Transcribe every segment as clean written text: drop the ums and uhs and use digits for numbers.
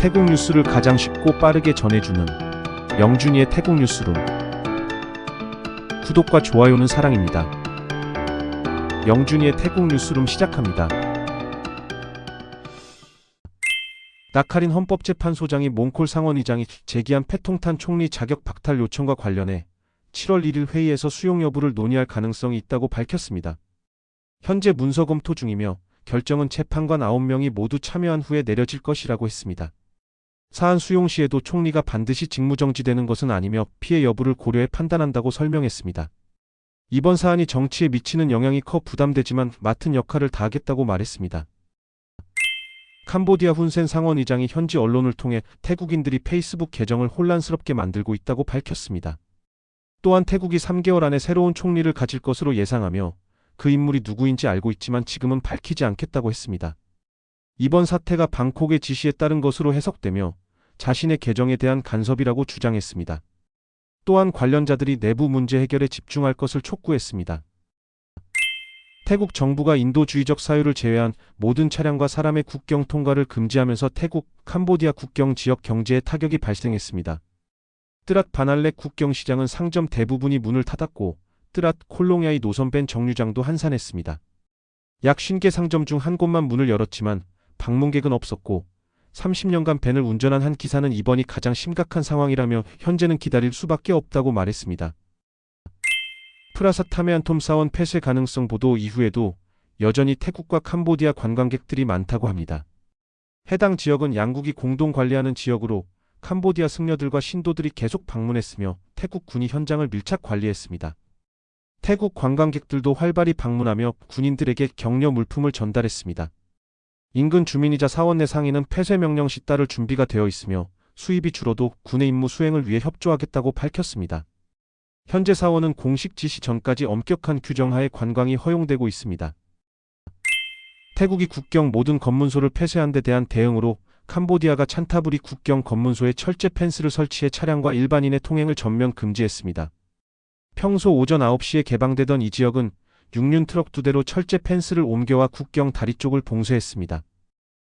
태국 뉴스를 가장 쉽고 빠르게 전해주는 영준이의 태국 뉴스룸. 구독과 좋아요는 사랑입니다. 영준이의 태국 뉴스룸 시작합니다. 나카린 헌법재판소장이 몽콜 상원의장이 제기한 패통탄 총리 자격 박탈 요청과 관련해 7월 1일 회의에서 수용 여부를 논의할 가능성이 있다고 밝혔습니다. 현재 문서 검토 중이며 결정은 재판관 9명이 모두 참여한 후에 내려질 것이라고 했습니다. 사안 수용 시에도 총리가 반드시 직무정지되는 것은 아니며 피해 여부를 고려해 판단한다고 설명했습니다. 이번 사안이 정치에 미치는 영향이 커 부담되지만 맡은 역할을 다하겠다고 말했습니다. 캄보디아 훈센 상원의장이 현지 언론을 통해 태국인들이 페이스북 계정을 혼란스럽게 만들고 있다고 밝혔습니다. 또한 태국이 3개월 안에 새로운 총리를 가질 것으로 예상하며 그 인물이 누구인지 알고 있지만 지금은 밝히지 않겠다고 했습니다. 이번 사태가 방콕의 지시에 따른 것으로 해석되며 자신의 계정에 대한 간섭이라고 주장했습니다. 또한 관련자들이 내부 문제 해결에 집중할 것을 촉구했습니다. 태국 정부가 인도주의적 사유를 제외한 모든 차량과 사람의 국경 통과를 금지하면서 태국, 캄보디아 국경 지역 경제에 타격이 발생했습니다. 뜨랏 바날렉 국경시장은 상점 대부분이 문을 닫았고 뜨랏 콜롱야이 노선밴 정류장도 한산했습니다. 약 50개 상점 중 한 곳만 문을 열었지만 방문객은 없었고 30년간 밴을 운전한 한 기사는 이번이 가장 심각한 상황이라며 현재는 기다릴 수밖에 없다고 말했습니다. 프라사 타메안톰 사원 폐쇄 가능성 보도 이후에도 여전히 태국과 캄보디아 관광객들이 많다고 합니다. 해당 지역은 양국이 공동 관리하는 지역으로 캄보디아 승려들과 신도들이 계속 방문했으며 태국 군이 현장을 밀착 관리했습니다. 태국 관광객들도 활발히 방문하며 군인들에게 격려 물품을 전달했습니다. 인근 주민이자 사원 내 상인은 폐쇄 명령 시 따를 준비가 되어 있으며 수입이 줄어도 군의 임무 수행을 위해 협조하겠다고 밝혔습니다. 현재 사원은 공식 지시 전까지 엄격한 규정하에 관광이 허용되고 있습니다. 태국이 국경 모든 검문소를 폐쇄한 데 대한 대응으로 캄보디아가 찬타부리 국경 검문소에 철제 펜스를 설치해 차량과 일반인의 통행을 전면 금지했습니다. 평소 오전 9시에 개방되던 이 지역은 6륜 트럭 2대로 철제 펜스를 옮겨와 국경 다리 쪽을 봉쇄했습니다.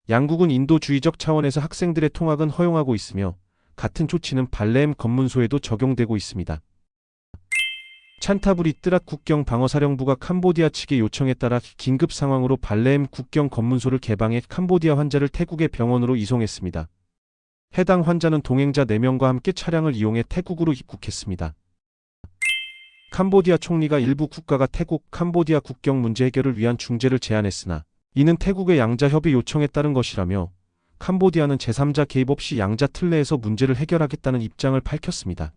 양국은 인도주의적 차원에서 학생들의 통학은 허용하고 있으며 같은 조치는 발레엠 검문소에도 적용되고 있습니다. 찬타부리 뜨랏 국경 방어사령부가 캄보디아 측의 요청에 따라 긴급 상황으로 발레엠 국경 검문소를 개방해 캄보디아 환자를 태국의 병원으로 이송했습니다. 해당 환자는 동행자 4명과 함께 차량을 이용해 태국으로 입국했습니다. 캄보디아 총리가 일부 국가가 태국, 캄보디아 국경 문제 해결을 위한 중재를 제안했으나 이는 태국의 양자 협의 요청에 따른 것이라며 캄보디아는 제3자 개입 없이 양자 틀 내에서 문제를 해결하겠다는 입장을 밝혔습니다.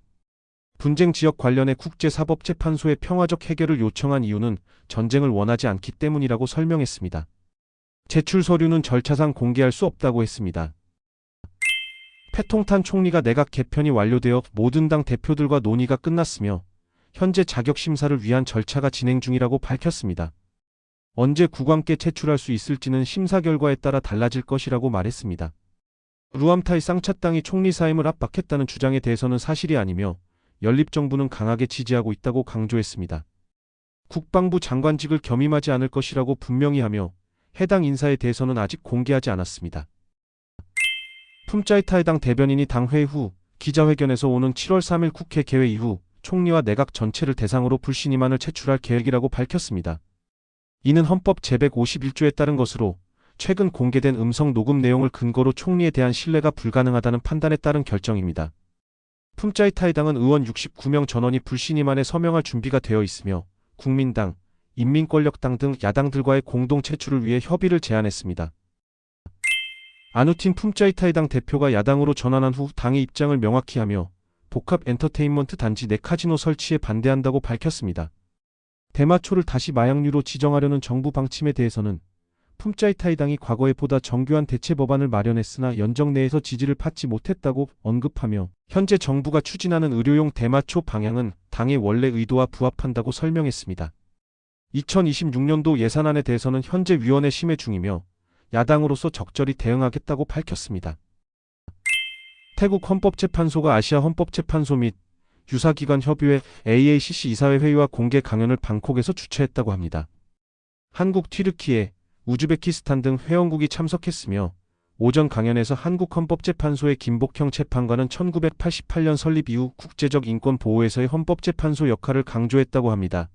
분쟁 지역 관련해 국제사법재판소의 평화적 해결을 요청한 이유는 전쟁을 원하지 않기 때문이라고 설명했습니다. 제출 서류는 절차상 공개할 수 없다고 했습니다. 패통탄 총리가 내각 개편이 완료되어 모든 당 대표들과 논의가 끝났으며 현재 자격 심사를 위한 절차가 진행 중이라고 밝혔습니다. 언제 국왕께 제출할 수 있을지는 심사 결과에 따라 달라질 것이라고 말했습니다. 루암타이 쌍차땅이 총리 사임을 압박했다는 주장에 대해서는 사실이 아니며 연립정부는 강하게 지지하고 있다고 강조했습니다. 국방부 장관직을 겸임하지 않을 것이라고 분명히 하며 해당 인사에 대해서는 아직 공개하지 않았습니다. 품짜이타 해당 대변인이 당 회의 후 기자회견에서 오는 7월 3일 국회 개회 이후 총리와 내각 전체를 대상으로 불신임안을 제출할 계획이라고 밝혔습니다. 이는 헌법 제151조에 따른 것으로 최근 공개된 음성 녹음 내용을 근거로 총리에 대한 신뢰가 불가능하다는 판단에 따른 결정입니다. 품짜이타이 당은 의원 69명 전원이 불신임안에 서명할 준비가 되어 있으며 국민당, 인민권력당 등 야당들과의 공동 제출을 위해 협의를 제안했습니다. 아누틴 품짜이타이 당 대표가 야당으로 전환한 후 당의 입장을 명확히 하며 복합 엔터테인먼트 단지 네카지노 설치에 반대한다고 밝혔습니다. 대마초를 다시 마약류로 지정하려는 정부 방침에 대해서는 품짜이타이 당이 과거에 보다 정교한 대체 법안을 마련했으나 연정 내에서 지지를 받지 못했다고 언급하며 현재 정부가 추진하는 의료용 대마초 방향은 당의 원래 의도와 부합한다고 설명했습니다. 2026년도 예산안에 대해서는 현재 위원회 심의 중이며 야당으로서 적절히 대응하겠다고 밝혔습니다. 태국 헌법재판소가 아시아 헌법재판소 및 유사기관 협의회 AACC 이사회 회의와 공개 강연을 방콕에서 주최했다고 합니다. 한국, 튀르키예, 우즈베키스탄 등 회원국이 참석했으며 오전 강연에서 한국헌법재판소의 김복형 재판관은 1988년 설립 이후 국제적 인권 보호에서의 헌법재판소 역할을 강조했다고 합니다.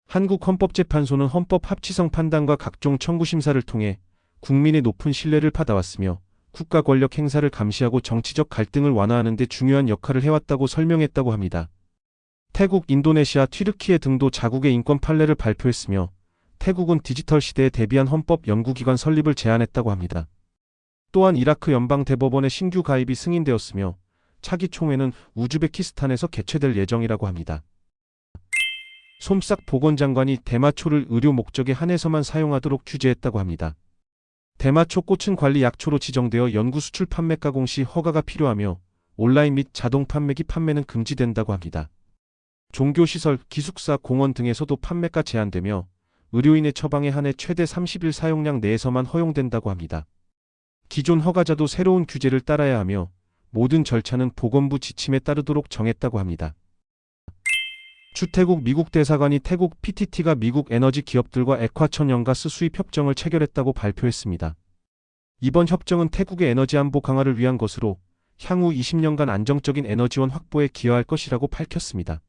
한국헌법재판소는 헌법 합치성 판단과 각종 청구 심사를 통해 국민의 높은 신뢰를 받아왔으며 국가 권력 행사를 감시하고 정치적 갈등을 완화하는 데 중요한 역할을 해왔다고 설명했다고 합니다. 태국, 인도네시아, 튀르키예 등도 자국의 인권 판례를 발표했으며 태국은 디지털 시대에 대비한 헌법 연구기관 설립을 제안했다고 합니다. 또한 이라크 연방대법원의 신규 가입이 승인되었으며 차기 총회는 우즈베키스탄에서 개최될 예정이라고 합니다. 솜싹 보건장관이 대마초를 의료 목적에 한해서만 사용하도록 규제했다고 합니다. 대마초 꽃은 관리 약초로 지정되어 연구 수출 판매 가공 시 허가가 필요하며 온라인 및 자동 판매기 판매는 금지된다고 합니다. 종교시설, 기숙사, 공원 등에서도 판매가 제한되며 의료인의 처방에 한해 최대 30일 사용량 내에서만 허용된다고 합니다. 기존 허가자도 새로운 규제를 따라야 하며 모든 절차는 보건부 지침에 따르도록 정했다고 합니다. 추태국 미국 대사관이 태국 PTT가 미국 에너지 기업들과 액화천연가스 수입 협정을 체결했다고 발표했습니다. 이번 협정은 태국의 에너지 안보 강화를 위한 것으로 향후 20년간 안정적인 에너지원 확보에 기여할 것이라고 밝혔습니다.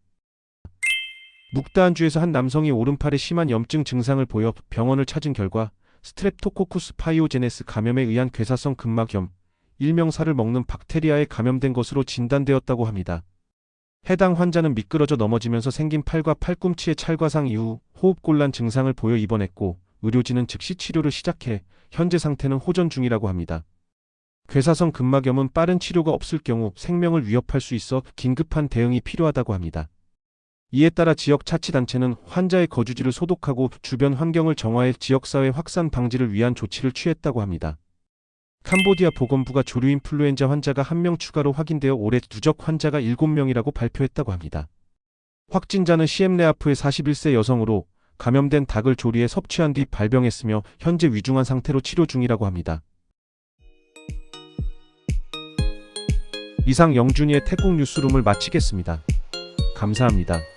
묵다한주에서 한 남성이 오른팔에 심한 염증 증상을 보여 병원을 찾은 결과 스트랩토코쿠스 파이오제네스 감염에 의한 괴사성 근막염, 일명사를 먹는 박테리아에 감염된 것으로 진단되었다고 합니다. 해당 환자는 미끄러져 넘어지면서 생긴 팔과 팔꿈치의 찰과상 이후 호흡곤란 증상을 보여 입원했고 의료진은 즉시 치료를 시작해 현재 상태는 호전 중이라고 합니다. 괴사성 근막염은 빠른 치료가 없을 경우 생명을 위협할 수 있어 긴급한 대응이 필요하다고 합니다. 이에 따라 지역 자치단체는 환자의 거주지를 소독하고 주변 환경을 정화해 지역사회 확산 방지를 위한 조치를 취했다고 합니다. 캄보디아 보건부가 조류 인플루엔자 환자가 1명 추가로 확인되어 올해 누적 환자가 7명이라고 발표했다고 합니다. 확진자는 시엠레아프의 41세 여성으로 감염된 닭을 조리해 섭취한 뒤 발병했으며 현재 위중한 상태로 치료 중이라고 합니다. 이상 영준이의 태국 뉴스룸을 마치겠습니다. 감사합니다.